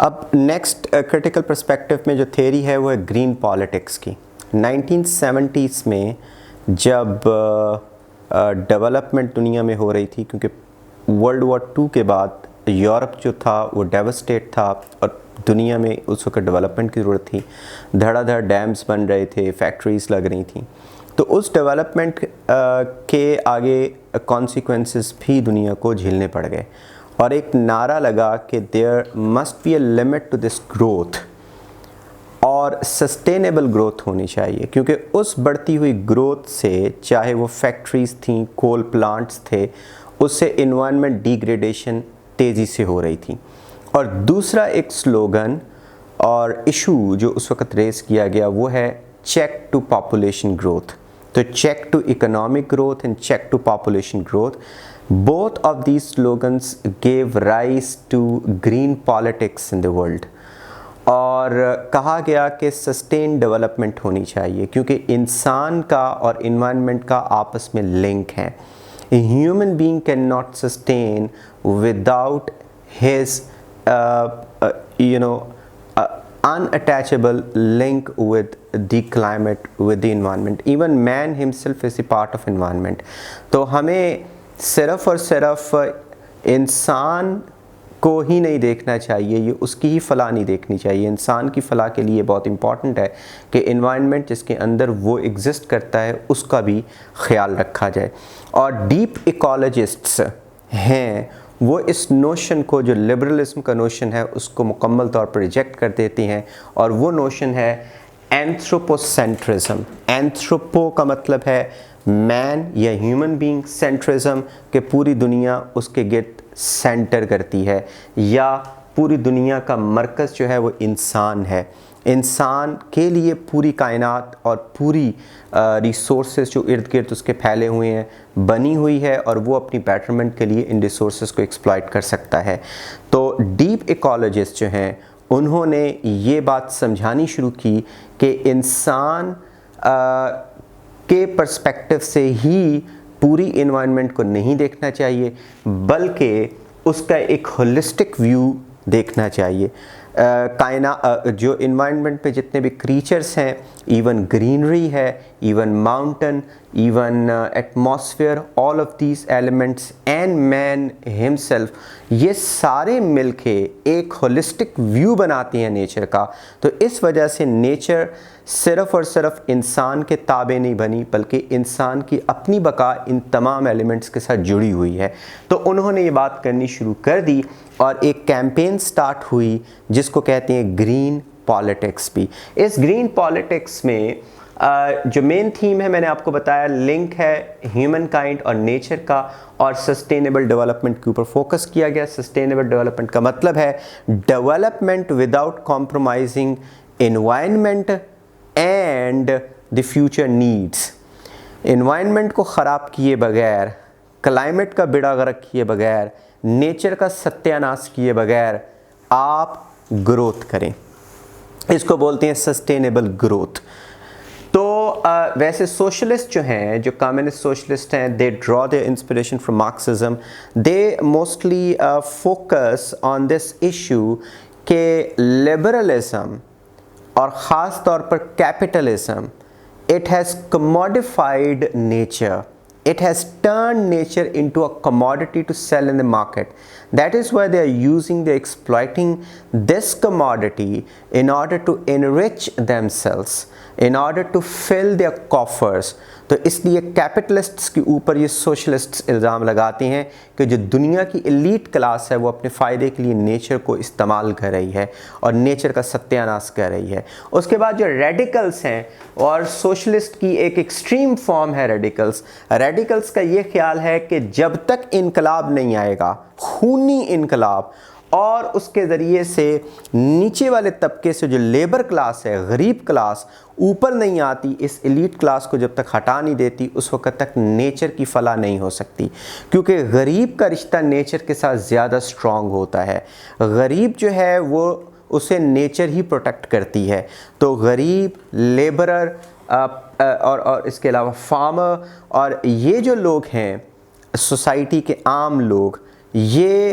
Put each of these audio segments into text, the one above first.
اب next critical perspective میں جو تھیری ہے وہ ہے گرین پالیٹکس کی. 1970s میں جب ڈیولپمنٹ دنیا میں ہو رہی تھی، کیونکہ ورلڈ وار 2 کے بعد یورپ جو تھا وہ ڈیوسٹیٹ تھا اور دنیا میں اس وقت ڈیولپمنٹ کی ضرورت تھی. دھڑا دھڑ ڈیمز بن رہے تھے، فیکٹریز لگ رہی تھیں، تو اس ڈیولپمنٹ کے آگے کانسیکوینسز بھی دنیا کو جھیلنے پڑ گئے، اور ایک نعرہ لگا کہ there must be a limit to this growth, اور سسٹینیبل گروتھ ہونی چاہیے، کیونکہ اس بڑھتی ہوئی گروتھ سے، چاہے وہ فیکٹریز تھیں، کول پلانٹس تھے، اس سے انوائرمنٹ ڈیگریڈیشن تیزی سے ہو رہی تھی. اور دوسرا ایک سلوگن اور ایشو جو اس وقت ریز کیا گیا وہ ہے چیک ٹو پاپولیشن گروتھ. تو check to economic growth and check to population growth, both of these slogans gave rise to green politics in the world. اور کہا گیا کہ سسٹین ڈیولپمنٹ ہونی چاہیے، کیونکہ انسان کا اور انوائرمنٹ کا آپس میں لنک ہے. A human being cannot sustain without his unattachable link with the climate, with the environment. Even man himself is a part of environment. تو ہمیں صرف اور صرف انسان کو ہی نہیں دیکھنا چاہیے، یہ اس کی ہی فلاح نہیں دیکھنی چاہیے. انسان کی فلاح کے لیے بہت امپورٹنٹ ہے کہ انوائرمنٹ جس کے اندر وہ ایگزسٹ کرتا ہے اس کا بھی خیال رکھا جائے. اور ڈیپ ایکالوجسٹس ہیں وہ اس نوشن کو، جو لبرلزم کا نوشن ہے، اس کو مکمل طور پر ریجیکٹ کر دیتی ہیں، اور وہ نوشن ہے اینتھروپوسینٹرزم. اینتھروپو کا مطلب ہے مین یا ہیومن بینگ، سینٹرزم کہ پوری دنیا اس کے گرد سینٹر کرتی ہے، یا پوری دنیا کا مرکز جو ہے وہ انسان ہے. انسان کے لیے پوری کائنات اور پوری ریسورسز جو ارد گرد اس کے پھیلے ہوئے ہیں بنی ہوئی ہے، اور وہ اپنی بیٹرمنٹ کے لیے ان ریسورسز کو ایکسپلائٹ کر سکتا ہے. تو ڈیپ ایکالوجسٹ جو ہیں انہوں نے یہ بات سمجھانی شروع کی کہ انسان کے پرسپیکٹو سے ہی پوری انوائرمنٹ کو نہیں دیکھنا چاہیے، بلکہ اس کا ایک ہولسٹک ویو دیکھنا چاہیے. جو انوائرمنٹ پہ جتنے بھی کریچرز ہیں، ایون گرینری ہے، even mountain, even atmosphere, all of these elements and man himself, یہ سارے مل کے ایک ہولسٹک ویو بناتی ہیں نیچر کا. تو اس وجہ سے نیچر صرف اور صرف انسان کے تابع نہیں بنی، بلکہ انسان کی اپنی بقا ان تمام ایلیمنٹس کے ساتھ جڑی ہوئی ہے. تو انہوں نے یہ بات کرنی شروع کر دی، اور ایک کیمپین سٹارٹ ہوئی جس کو کہتے ہیں گرین پالیٹکس بھی. اس گرین پالیٹکس میں جو مین تھیم ہے، میں نے آپ کو بتایا، لنک ہے ہیومن کائنڈ اور نیچر کا، اور سسٹینیبل ڈیولپمنٹ کے اوپر فوکس کیا گیا. سسٹینیبل ڈیولپمنٹ کا مطلب ہے development without compromising environment and the future needs. Environment کو خراب کیے بغیر، کلائمیٹ کا بیڑا غرق کیے بغیر، نیچر کا ستیہ ناش کیے بغیر آپ گروتھ کریں. اس کو بولتے ہیں سسٹینیبل گروتھ. تو ویسے سوشلسٹ جو ہیں، جو کمیونسٹ سوشلسٹ ہیں، they draw their inspiration from Marxism. They mostly focus on this issue کہ لبرلزم اور خاص طور پر capitalism, it has commodified nature. It has turned nature into a commodity to sell in the market. That is why they are using, they are exploiting this commodity in order to enrich themselves, in order to fill their coffers. تو اس لیے کیپٹلسٹس کے اوپر یہ سوشلسٹس الزام لگاتے ہیں کہ جو دنیا کی ایلیٹ کلاس ہے وہ اپنے فائدے کے لیے نیچر کو استعمال کر رہی ہے اور نیچر کا ستیہ ناش کر رہی ہے. اس کے بعد جو ریڈیکلس ہیں، اور سوشلسٹ کی ایک ایکسٹریم فارم ہے ریڈیکلس. ریڈیکلس کا یہ خیال ہے کہ جب تک انقلاب نہیں آئے گا، خونی انقلاب، اور اس کے ذریعے سے نیچے والے طبقے سے جو لیبر کلاس ہے، غریب کلاس، اوپر نہیں آتی، اس ایلیٹ کلاس کو جب تک ہٹا نہیں دیتی، اس وقت تک نیچر کی فلاح نہیں ہو سکتی. کیونکہ غریب کا رشتہ نیچر کے ساتھ زیادہ سٹرونگ ہوتا ہے. غریب جو ہے وہ اسے نیچر ہی پروٹیکٹ کرتی ہے. تو غریب، لیبرر اور اس کے علاوہ فارمر، اور یہ جو لوگ ہیں سوسائٹی کے عام لوگ، یہ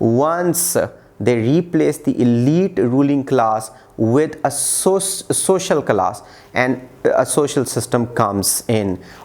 once they replace the elite ruling class with a social class and a social system comes in.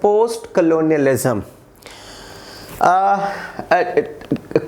post colonialism.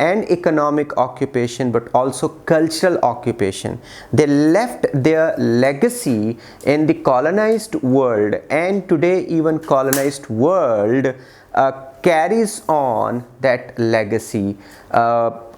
and economic occupation but also cultural occupation. They left their legacy in the colonized world, and today even colonized world carries on that legacy.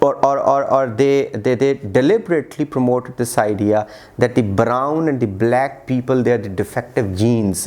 they deliberately promoted this idea that the brown and the black people, they are the defective genes.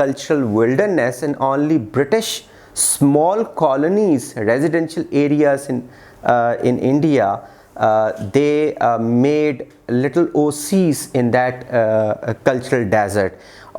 cultural wilderness and only British small colonies, residential areas in India, they made little oases in that cultural desert.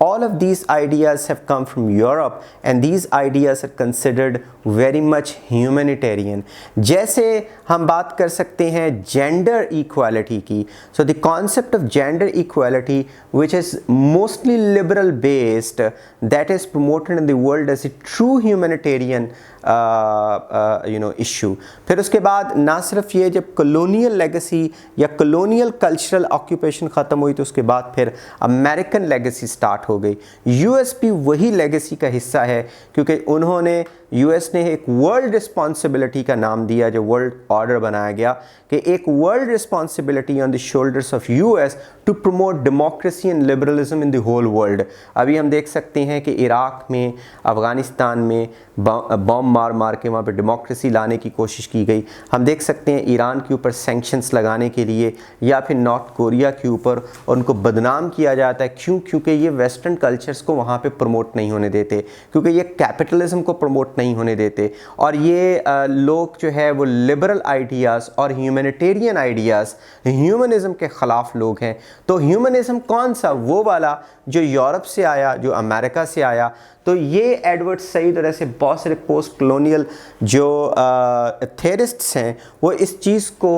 all of these ideas have come from Europe and these ideas are considered very much humanitarian. جیسے ہم بات کر سکتے ہیں gender equality کی. So the concept of gender equality, which is mostly liberal based, that is promoted in the world as a true humanitarian issue. پھر اس کے بعد نہ صرف یہ جب کلونیل لیگسی یا کلونیل کلچرل آکوپیشن ختم ہوئی تو اس کے بعد پھر امریکن لیگسی سٹارٹ ہو گئی. یو ایس بھی وہی لیگسی کا حصہ ہے کیونکہ انہوں نے یو ایس نے ایک ورلڈ رسپانسبلٹی کا نام دیا جو ورلڈ آرڈر بنایا گیا کہ ایک world responsibility on the shoulders of U S to promote democracy and liberalism in the whole world. ابھی ہم دیکھ سکتے ہیں کہ عراق میں افغانستان میں بم مار کے وہاں پہ ڈیموکریسی لانے کی کوشش کی گئی. ہم دیکھ سکتے ہیں ایران کے اوپر سینکشنز لگانے کے لیے یا پھر نارتھ کوریا کے اوپر ان کو بدنام کیا جاتا ہے. کیونکہ یہ ویسٹرن کلچرز کو وہاں پہ پروموٹ نہیں ہونے دیتے, کیونکہ یہ کیپٹلزم کو پروموٹ نہیں ہونے دیتے, اور یہ لوگ جو ہے وہ لبرل آئیڈیاز اور ہیومینیٹیرین آئیڈیاز ہیومنزم کے خلاف لوگ ہیں. تو ہیومنزم کون سا؟ وہ والا جو یورپ سے آیا, جو امریکہ سے آیا. تو یہ ایڈورڈ سعید اور ایسے بہت سارے پوسٹ کلونیل جو تھیرسٹس ہیں وہ اس چیز کو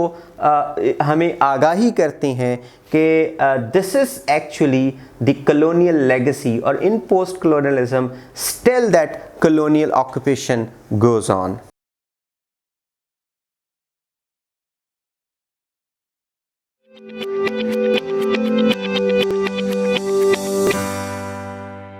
ہمیں آگاہی کرتے ہیں کہ this is actually the colonial legacy, اور in post colonialism still that colonial occupation goes on.